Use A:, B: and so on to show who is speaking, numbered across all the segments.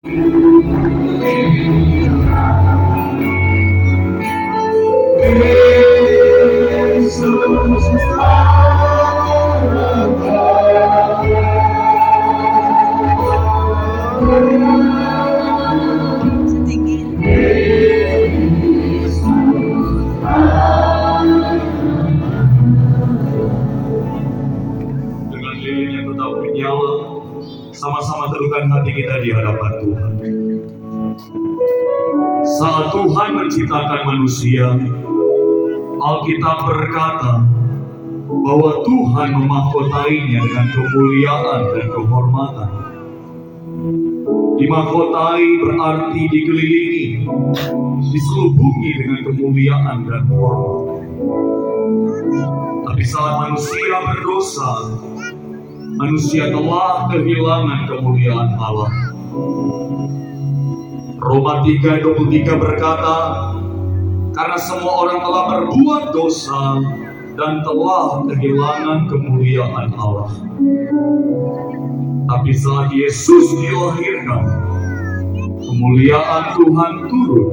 A: Dengan lilin yang tetap menyala, sama-sama teduhkan hati kita di hadapan Tuhan. Saat Tuhan menciptakan manusia, Alkitab berkata bahwa Tuhan memahkotainya dengan kemuliaan dan kehormatan. Dimahkotai berarti dikelilingi, diselubungi dengan kemuliaan dan hormat. Tapi saat manusia berdosa, manusia telah kehilangan kemuliaan Allah. Roma 3:23 berkata, karena semua orang telah berbuat dosa dan telah kehilangan kemuliaan Allah. Tapi saat Yesus dilahirkan, kemuliaan Tuhan turun.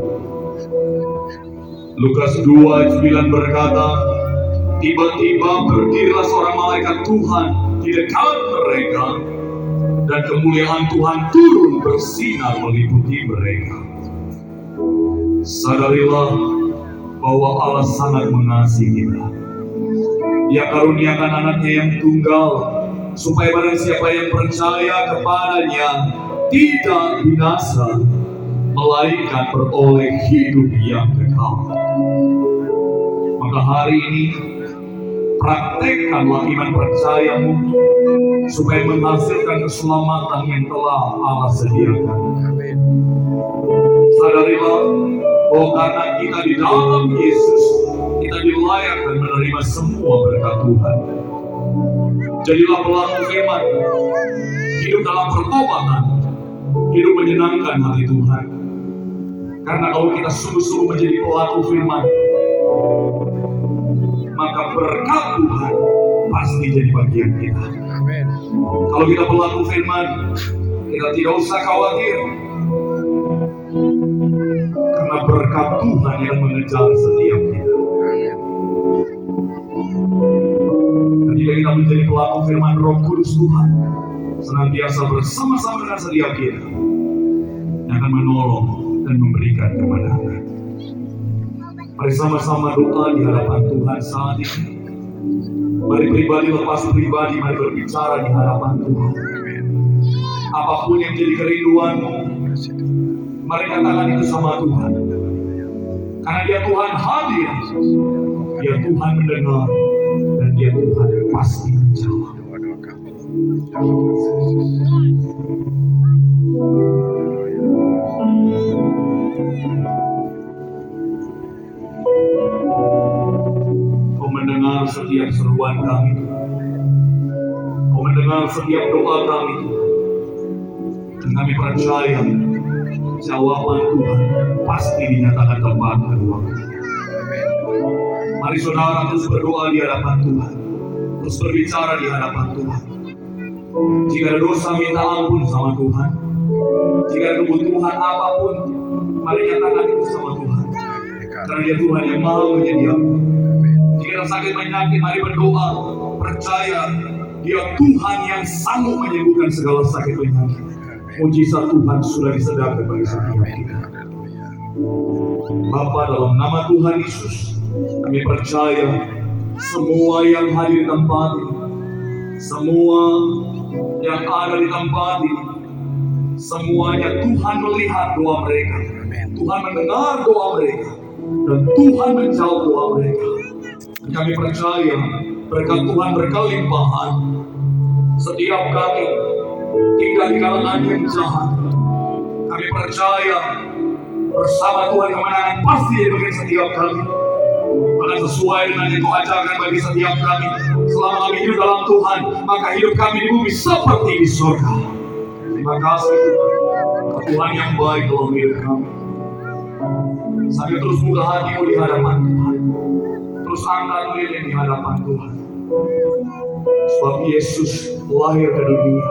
A: Lukas 2:9 berkata, tiba-tiba berdirilah seorang malaikat Tuhan di dekat mereka, dan kemuliaan Tuhan turun bersinar meliputi mereka. Sadarilah bahwa Allah sangat mengasihi kita. Dia karuniakan anaknya yang tunggal, supaya barang siapa yang percaya kepadanya tidak binasa, melainkan beroleh hidup yang kekal. Maka hari ini praktekkanlah iman percayamu, supaya menghasilkan keselamatan yang telah Allah sediakan. Sadarilah bahwa karena kita di dalam Yesus, kita dilayakkan menerima semua berkat Tuhan. Jadilah pelaku firman, hidup dalam pertobatan, hidup menyenangkan hati Tuhan. Karena kalau kita sungguh-sungguh menjadi pelaku firman, maka berkat Tuhan pasti jadi bagian kita.
B: Amin.
A: Kalau kita pelaku firman, kita tidak usah khawatir, karena berkat Tuhan yang mengejar setiap kita. Ketika kita menjadi pelaku firman, Roh Kudus Tuhan senantiasa bersama-sama dengan setiap kita, yang akan menolong dan memberikan kemenangan. Mari sama-sama doa di hadapan Tuhan saat ini. Mari pribadi lepas pribadi, mari berbicara di hadapan Tuhan. Apapun yang jadi kerinduanmu, mari katakan itu sama Tuhan. Karena dia Tuhan hadir, dia Tuhan mendengar, dan dia Tuhan pasti menjawab. Kau mendengar setiap seruan kami, kau mendengar setiap doa kami, dan kami percaya jawaban Tuhan pasti dinyatakan tepat pada waktunya. Mari saudara terus berdoa di hadapan Tuhan, terus berbicara di hadapan Tuhan. Jika ada dosa, minta ampun sama Tuhan. Jika ada kebutuhan apapun, mari nyatakan itu sama Tuhan. Karena dia Tuhan yang maha menyediakan. Jika ada sakit penyakit, mari berdoa, percaya dia Tuhan yang sanggup menyembuhkan segala sakit penyakit. Mujizat Tuhan sudah disediakan bagi setiap kita. Bapa, dalam nama Tuhan Yesus, kami percaya semua yang hadir di tempat ini, semua yang ada di tempat ini, semuanya Tuhan melihat doa mereka, Tuhan mendengar doa mereka, dan Tuhan menjawab doa mereka. Kami percaya berkat Tuhan berkelimpahan. Setiap kami tinggal di kalangan yang jahat, kami percaya bersama Tuhan kemenangan pasti bagi setiap kami. Karena sesuai dengan yang Kau ajarkan bagi setiap kami, selama kami hidup dalam Tuhan, maka hidup kami di bumi seperti di surga. Terima kasih Tuhan, Tuhan yang baik dalam hidup kami. Sambil terus buka hatimu di hadapan Tuhan, terus angkat lilin di hadapan Tuhan. Sebab Yesus lahir ke dunia